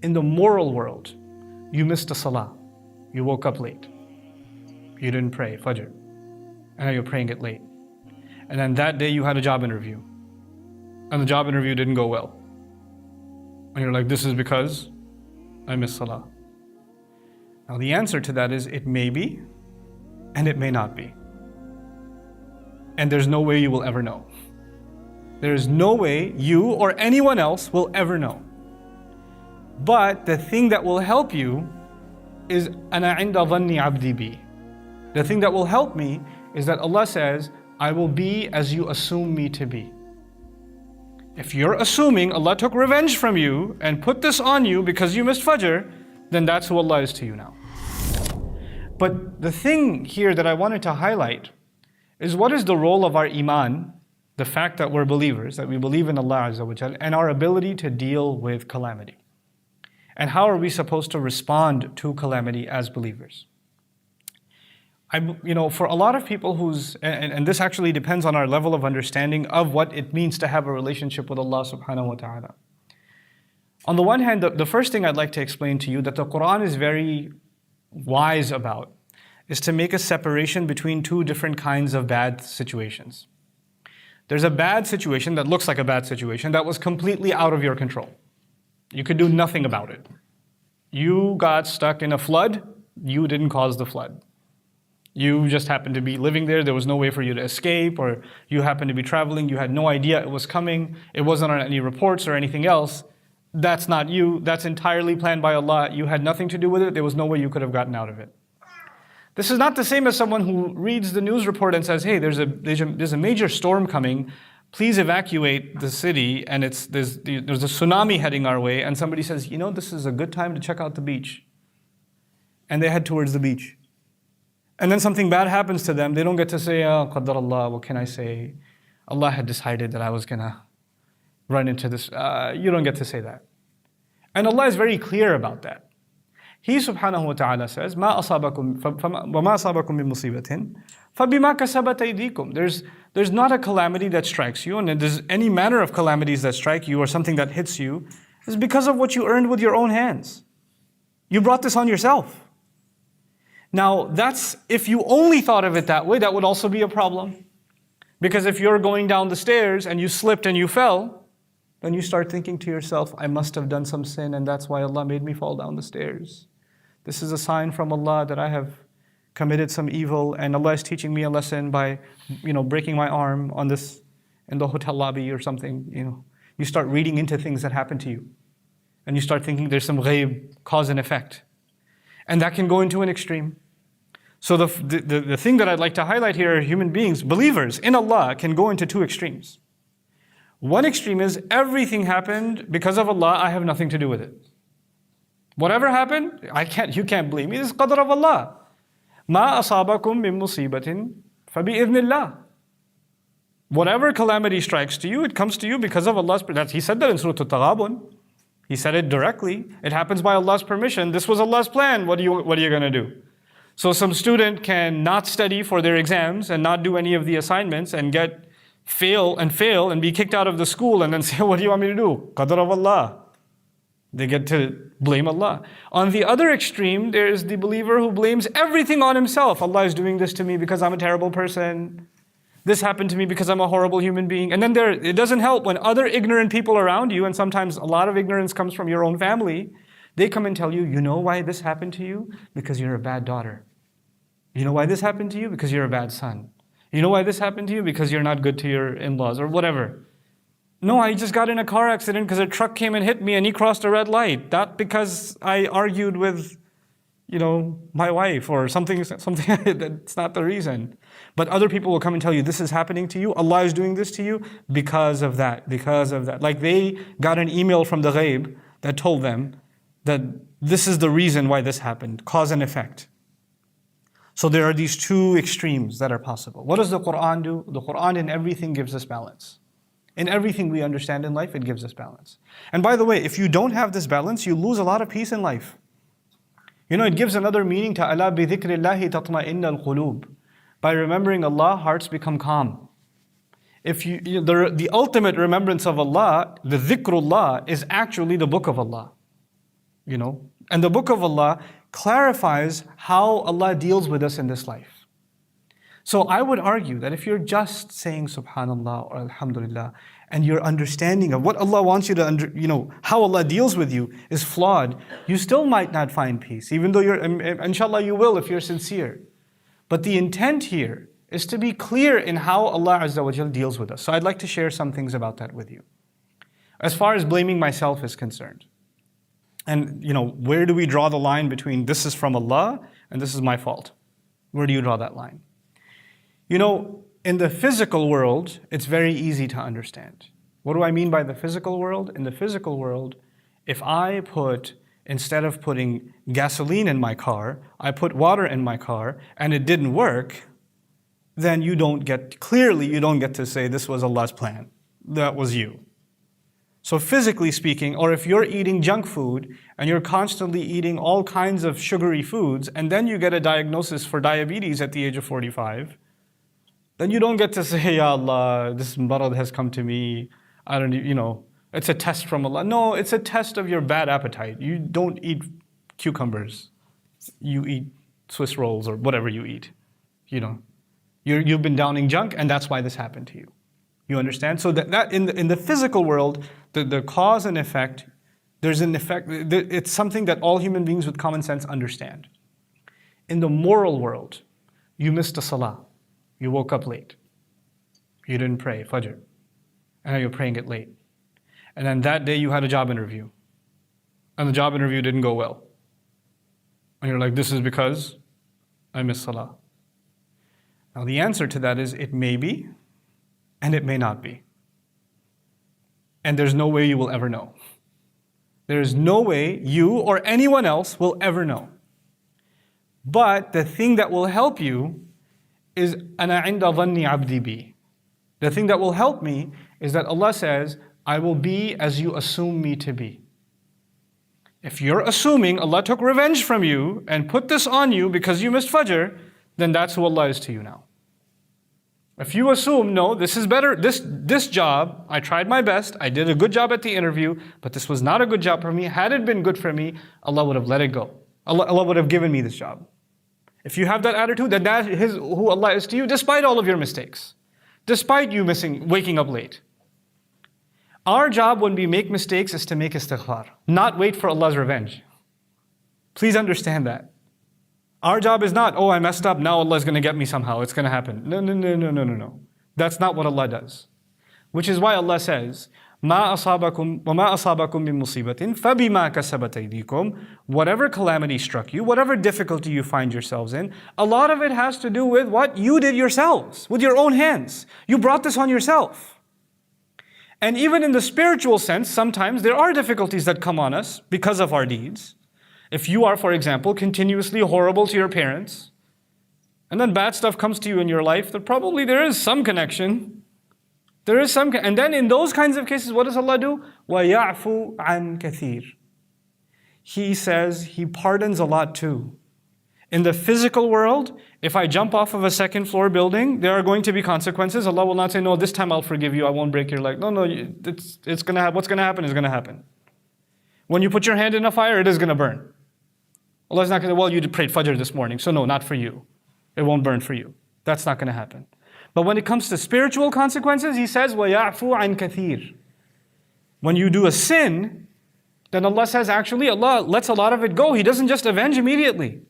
In the moral world, you missed a salah. You woke up late. You didn't pray Fajr. And now you're praying it late. And then that day you had a job interview. And the job interview didn't go well. And you're like, this is because I missed salah. Now the answer to that is it may be and it may not be. And there's no way you will ever know. There is no way you or anyone else will ever know. But the thing that will help you is أَنَا عِنْدَ ظَنِّ عَبْدِي بِي. The thing that will help me is that Allah says, I will be as you assume me to be. If you're assuming Allah took revenge from you and put this on you because you missed Fajr, then that's who Allah is to you now. But the thing here that I wanted to highlight is what is the role of our iman, the fact that we're believers, that we believe in Allah Azza wa Jal, and our ability to deal with calamity. And how are we supposed to respond to calamity as believers? For a lot of people and this actually depends on our level of understanding of what it means to have a relationship with Allah subhanahu wa ta'ala. On the one hand, the first thing I'd like to explain to you that the Qur'an is very wise about is to make a separation between two different kinds of bad situations. There's a bad situation that looks like a bad situation that was completely out of your control. You could do nothing about it. You got stuck in a flood, you didn't cause the flood. You just happened to be living there was no way for you to escape, or you happened to be traveling, you had no idea it was coming, it wasn't on any reports or anything else. That's not you, that's entirely planned by Allah, you had nothing to do with it, there was no way you could have gotten out of it. This is not the same as someone who reads the news report and says, hey, there's a major storm coming, please evacuate the city, and there's a tsunami heading our way, and somebody says, this is a good time to check out the beach. And they head towards the beach. And then something bad happens to them, they don't get to say, oh, Qaddar Allah, what can I say? Allah had decided that I was going to run into this. You don't get to say that. And Allah is very clear about that. He subhanahu wa ta'ala says, مَا أَصَابَكُمْ وَمَا أَصَابَكُمْ مِن مُصِيبَةٍ فَبِمَا كَسَبَتْ أَيْدِيكُمْ There's not a calamity that strikes you, and if there's any manner of calamities that strike you or something that hits you, is because of what you earned with your own hands. You brought this on yourself. Now, if you only thought of it that way, that would also be a problem. Because if you're going down the stairs and you slipped and you fell, then you start thinking to yourself, I must have done some sin and that's why Allah made me fall down the stairs. This is a sign from Allah that I have committed some evil and Allah is teaching me a lesson by, breaking my arm in the hotel lobby or something. You start reading into things that happen to you. And you start thinking there's some ghaib, cause and effect. And that can go into an extreme. So the thing that I'd like to highlight here are human beings, believers in Allah can go into two extremes. One extreme is everything happened because of Allah, I have nothing to do with it. Whatever happened, you can't blame me, this is qadr of Allah. مَا أَصَابَكُم مِّن مُصِيبَةٍ فَبِإِذْنِ اللَّهِ Whatever calamity strikes to you, it comes to you because of Allah's permission. He said that in Surah Al-Taghabun. He said it directly. It happens by Allah's permission. This was Allah's plan. What are you going to do? So some student can not study for their exams and not do any of the assignments and fail and be kicked out of the school and then say, what do you want me to do? Qadr of Allah. They get to blame Allah. On the other extreme, there is the believer who blames everything on himself. Allah is doing this to me because I'm a terrible person. This happened to me because I'm a horrible human being. And then it doesn't help when other ignorant people around you, and sometimes a lot of ignorance comes from your own family, they come and tell you, you know why this happened to you? Because you're a bad daughter. You know why this happened to you? Because you're a bad son. You know why this happened to you? Because you're not good to your in-laws or whatever. No, I just got in a car accident because a truck came and hit me and he crossed a red light. Not because I argued with, my wife or something. That's not the reason. But other people will come and tell you, this is happening to you. Allah is doing this to you because of that. Like they got an email from the ghaib that told them that this is the reason why this happened, cause and effect. So there are these two extremes that are possible. What does the Qur'an do? The Qur'an in everything gives us balance. In everything we understand in life, it gives us balance. And by the way, if you don't have this balance, you lose a lot of peace in life. It gives another meaning to أَلَا بِذِكْرِ اللَّهِ تَطْمَئِنَّ الْقُلُوبِ. By remembering Allah, hearts become calm. If the ultimate remembrance of Allah, the dhikrullah, is actually the book of Allah. And the Book of Allah clarifies how Allah deals with us in this life. So I would argue that if you're just saying Subhanallah or Alhamdulillah, and your understanding of what Allah wants you to, how Allah deals with you is flawed, you still might not find peace, even though inshallah you will if you're sincere. But the intent here is to be clear in how Allah Azza wa Jal deals with us. So I'd like to share some things about that with you. As far as blaming myself is concerned, and where do we draw the line between this is from Allah and this is my fault? Where do you draw that line? In the physical world, it's very easy to understand. What do I mean by the physical world? In the physical world, if I instead of putting gasoline in my car, I put water in my car and it didn't work, then you don't get to say this was Allah's plan. That was you. So physically speaking, or if you're eating junk food and you're constantly eating all kinds of sugary foods and then you get a diagnosis for diabetes at the age of 45, then you don't get to say, Ya Allah, this marad has come to me. It's a test from Allah. No, it's a test of your bad appetite. You don't eat cucumbers. You eat Swiss rolls or whatever you eat. You've been downing junk and that's why this happened to you. You understand? So that in the physical world, the cause and effect, there's an effect. It's something that all human beings with common sense understand. In the moral world, you missed a salah. You woke up late. You didn't pray Fajr. And now you're praying it late. And then that day you had a job interview. And the job interview didn't go well. And you're like, this is because I missed salah. Now the answer to that is it may be and it may not be. And there's no way you will ever know. There is no way you or anyone else will ever know. But the thing that will help you is أَنَا عِنْدَ ظَنِّ عَبْدِي بِي. The thing that will help me is that Allah says, I will be as you assume me to be. If you're assuming Allah took revenge from you and put this on you because you missed Fajr, then that's who Allah is to you now. If you assume, no, this is better, this job, I tried my best, I did a good job at the interview, but this was not a good job for me. Had it been good for me, Allah would have let it go. Allah would have given me this job. If you have that attitude, then that is who Allah is to you, despite all of your mistakes, despite you waking up late. Our job when we make mistakes is to make istighfar, not wait for Allah's revenge. Please understand that. Our job is not, I messed up, now Allah is going to get me somehow, it's going to happen. No. That's not what Allah does. Which is why Allah says, مَا أَصَابَكُمْ وَمَا أَصَابَكُمْ مِن مُصِيبَةٍ فَبِمَا كَسَبَتْ أَيْدِيكُمْ. Whatever calamity struck you, whatever difficulty you find yourselves in, a lot of it has to do with what you did yourselves, with your own hands. You brought this on yourself. And even in the spiritual sense, sometimes there are difficulties that come on us because of our deeds. If you are, for example, continuously horrible to your parents, and then bad stuff comes to you in your life, then probably there is some connection. And then in those kinds of cases, what does Allah do? وَيَعْفُو عَنْ كَثِيرٍ. He says He pardons a lot too. In the physical world, if I jump off of a second floor building, there are going to be consequences. Allah will not say, no, this time I'll forgive you, I won't break your leg. No, it's going to happen. What's going to happen is going to happen. When you put your hand in a fire, it is going to burn. Allah's not going to say, well, you prayed Fajr this morning, so no, not for you. It won't burn for you. That's not going to happen. But when it comes to spiritual consequences, He says, وَيَعْفُو عَنْ كَثِيرٍ. When you do a sin, then Allah says, actually, Allah lets a lot of it go. He doesn't just avenge immediately.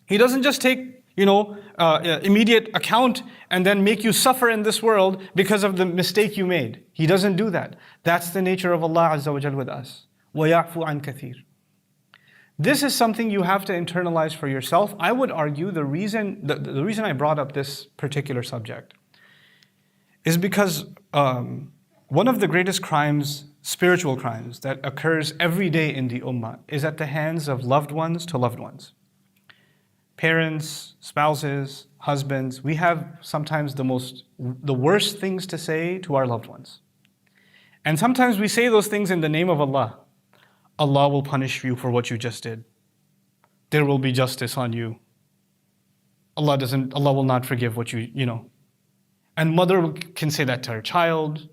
He doesn't just take, immediate account and then make you suffer in this world because of the mistake you made. He doesn't do that. That's the nature of Allah Azza wa Jal with us. وَيَعْفُو عَنْ كَثِيرٍ. This is something you have to internalize for yourself. I would argue the reason I brought up this particular subject is because one of the greatest crimes, spiritual crimes, that occurs every day in the ummah is at the hands of loved ones to loved ones. Parents, spouses, husbands, we have sometimes the worst things to say to our loved ones. And sometimes we say those things in the name of Allah. Allah will punish you for what you just did. There will be justice on you. Allah will not forgive what you. And mother can say that to her child,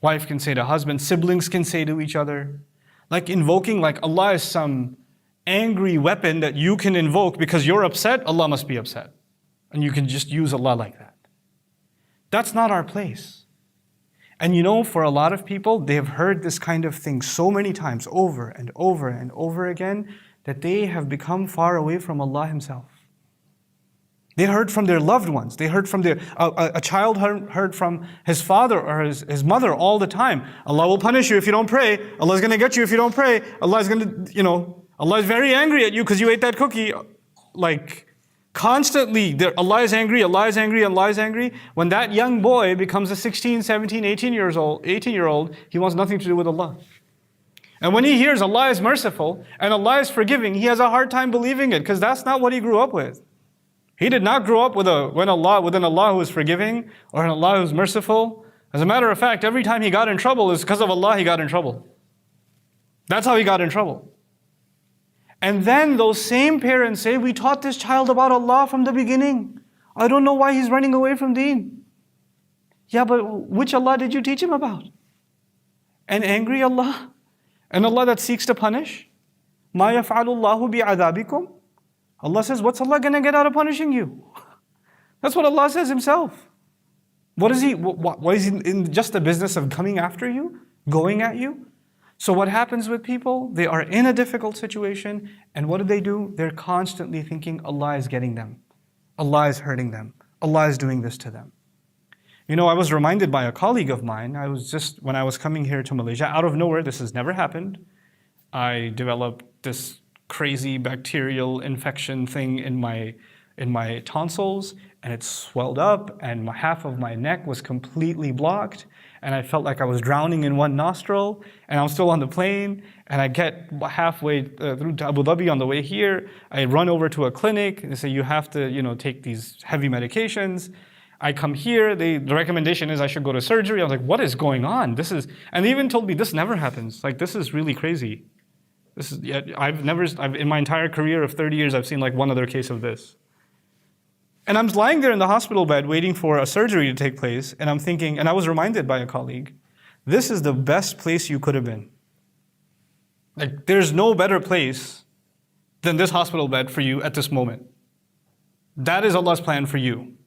wife can say to husband, siblings can say to each other. Like invoking, like Allah is some angry weapon that you can invoke because you're upset, Allah must be upset. And you can just use Allah like that. That's not our place. And you know, for a lot of people, they have heard this kind of thing so many times, over and over and over again, that they have become far away from Allah Himself. They heard from their loved ones. They heard from a child heard from his father or his mother all the time. Allah will punish you if you don't pray. Allah is going to get you if you don't pray. Allah is going to, Allah is very angry at you because you ate that cookie. Like, constantly, Allah is angry, Allah is angry, Allah is angry. When that young boy becomes a 16, 17, 18-year-old, he wants nothing to do with Allah. And when he hears Allah is merciful and Allah is forgiving, he has a hard time believing it because that's not what he grew up with. He did not grow up with an Allah who is forgiving or an Allah who is merciful. As a matter of fact, every time he got in trouble is because of Allah he got in trouble. That's how he got in trouble. And then those same parents say, we taught this child about Allah from the beginning. I don't know why he's running away from deen. Yeah, but which Allah did you teach him about? An angry Allah? An Allah that seeks to punish? مَا يَفْعَلُ اللَّهُ بِعَذَابِكُمْ? Allah says, what's Allah going to get out of punishing you? That's what Allah says Himself. What is He in just the business of coming after you? Going at you? So what happens with people? They are in a difficult situation, and what do? They're constantly thinking Allah is getting them. Allah is hurting them. Allah is doing this to them. You know, I was reminded by a colleague of mine, when I was coming here to Malaysia, out of nowhere, this has never happened, I developed this crazy bacterial infection thing in my tonsils, and it swelled up, and half of my neck was completely blocked, and I felt like I was drowning in one nostril, and I'm still on the plane, and I get halfway through to Abu Dhabi on the way here, I run over to a clinic, they say you have to take these heavy medications. I come here, the recommendation is I should go to surgery. I was like, what is going on? And they even told me this never happens. Like, this is really crazy. In my entire career of 30 years, I've seen like one other case of this. And I'm lying there in the hospital bed waiting for a surgery to take place, and I'm thinking, and I was reminded by a colleague, this is the best place you could have been. Like, there's no better place than this hospital bed for you at this moment. That is Allah's plan for you.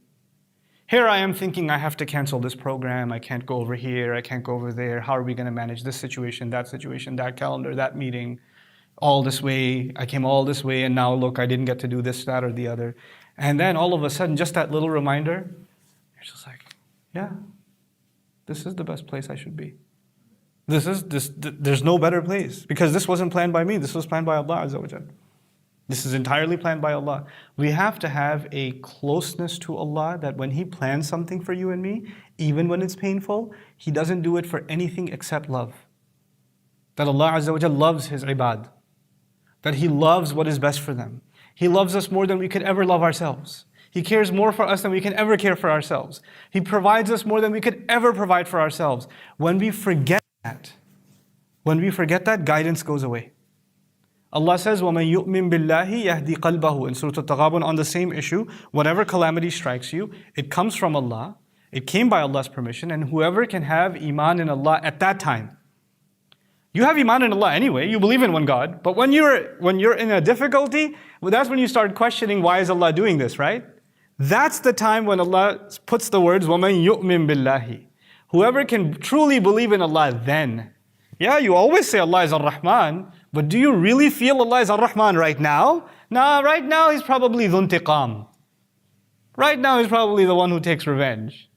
Here I am thinking I have to cancel this program, I can't go over here, I can't go over there, how are we going to manage this situation, that calendar, that meeting, all this way, I came all this way, and now look, I didn't get to do this, that, or the other. And then all of a sudden, just that little reminder, you're just like, yeah, this is the best place I should be. There's no better place, because this wasn't planned by me, this was planned by Allah Azza wa Jal. This is entirely planned by Allah. We have to have a closeness to Allah that when He plans something for you and me, even when it's painful, He doesn't do it for anything except love. That Allah Azza wa Jal loves His ibad. That He loves what is best for them. He loves us more than we could ever love ourselves. He cares more for us than we can ever care for ourselves. He provides us more than we could ever provide for ourselves. When we forget that, guidance goes away. Allah says, وَمَن يُؤْمِن بِاللَّهِ يَهْدِي قَلْبَهُ. In Surah Al-Taghabun, on the same issue, whatever calamity strikes you, it comes from Allah, it came by Allah's permission, and whoever can have iman in Allah at that time. You have iman in Allah anyway, you believe in one God, but when you're in a difficulty, well, that's when you start questioning, why is Allah doing this, right? That's the time when Allah puts the words, وَمَن يُؤْمِن بِاللَّهِ. Whoever can truly believe in Allah then. Yeah, you always say Allah is Ar-Rahman, but do you really feel Allah is Ar-Rahman right now? Nah, right now He's probably Dhun Tiqam. Right now He's probably the one who takes revenge.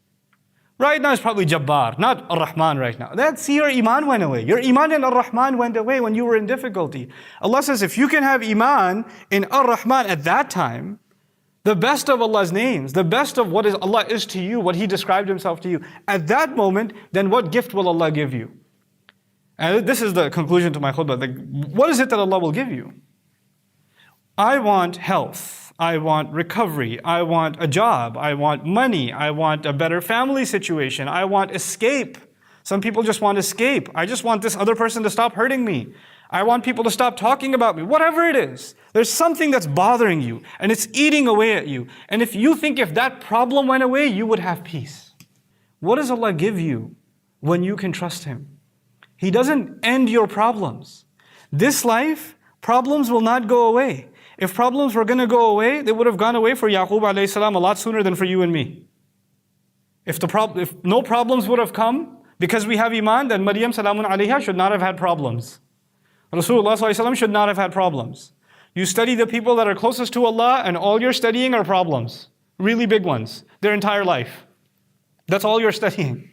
Right now He's probably Jabbar, not Ar-Rahman right now. See, your iman went away. Your iman in Ar-Rahman went away when you were in difficulty. Allah says, if you can have iman in Ar-Rahman at that time, the best of Allah's names, the best of what Allah is to you, what He described Himself to you, at that moment, then what gift will Allah give you? And this is the conclusion to my khutbah. What is it that Allah will give you? I want health. I want recovery. I want a job. I want money. I want a better family situation. I want escape. Some people just want escape. I just want this other person to stop hurting me. I want people to stop talking about me. Whatever it is, there's something that's bothering you and it's eating away at you. And if you think if that problem went away, you would have peace. What does Allah give you when you can trust Him? He doesn't end your problems. This life, problems will not go away. If problems were going to go away, they would have gone away for Yaqub alayhi salam a lot sooner than for you and me. If no problems would have come because we have Iman, then Maryam salamun alayha should not have had problems. Rasulullah sallallahu alaihi wasallam should not have had problems. You study the people that are closest to Allah and all you're studying are problems. Really big ones. Their entire life. That's all you're studying.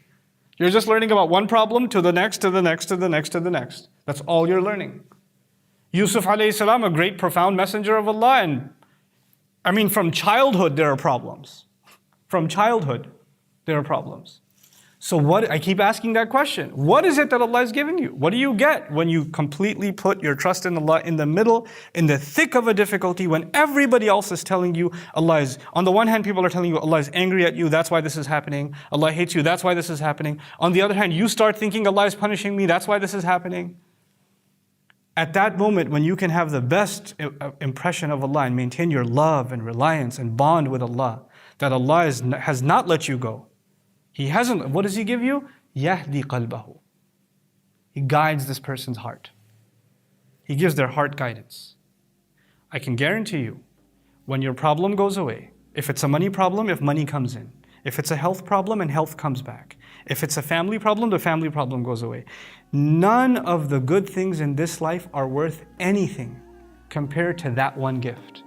You're just learning about one problem to the next, to the next, to the next, to the next. That's all you're learning. Yusuf alayhi salam, a great profound messenger of Allah, and from childhood there are problems. From childhood there are problems. So I keep asking that question. What is it that Allah is giving you? What do you get when you completely put your trust in Allah in the middle, in the thick of a difficulty, when everybody else is telling you Allah is, on the one hand people are telling you Allah is angry at you, that's why this is happening. Allah hates you, that's why this is happening. On the other hand, you start thinking Allah is punishing me, that's why this is happening. At that moment when you can have the best impression of Allah and maintain your love and reliance and bond with Allah, that Allah has not let you go. He hasn't, what does He give you? يَهْدِي قَلْبَهُ. He guides this person's heart. He gives their heart guidance. I can guarantee you, when your problem goes away, if it's a money problem, if money comes in. If it's a health problem and health comes back. If it's a family problem, the family problem goes away. None of the good things in this life are worth anything compared to that one gift.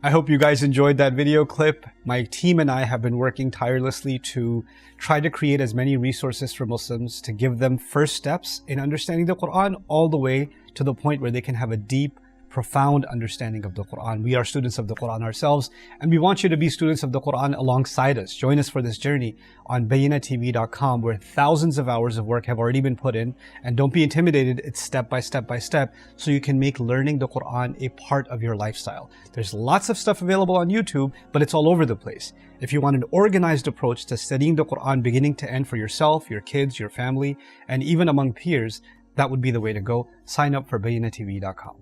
I hope you guys enjoyed that video clip. My team and I have been working tirelessly to try to create as many resources for Muslims to give them first steps in understanding the Qur'an all the way to the point where they can have a deep, profound understanding of the Qur'an. We are students of the Qur'an ourselves, and we want you to be students of the Qur'an alongside us. Join us for this journey on bayinatv.com, where thousands of hours of work have already been put in. And don't be intimidated, it's step by step by step, so you can make learning the Qur'an a part of your lifestyle. There's lots of stuff available on YouTube, but it's all over the place. If you want an organized approach to studying the Qur'an beginning to end for yourself, your kids, your family, and even among peers, that would be the way to go. Sign up for bayinatv.com.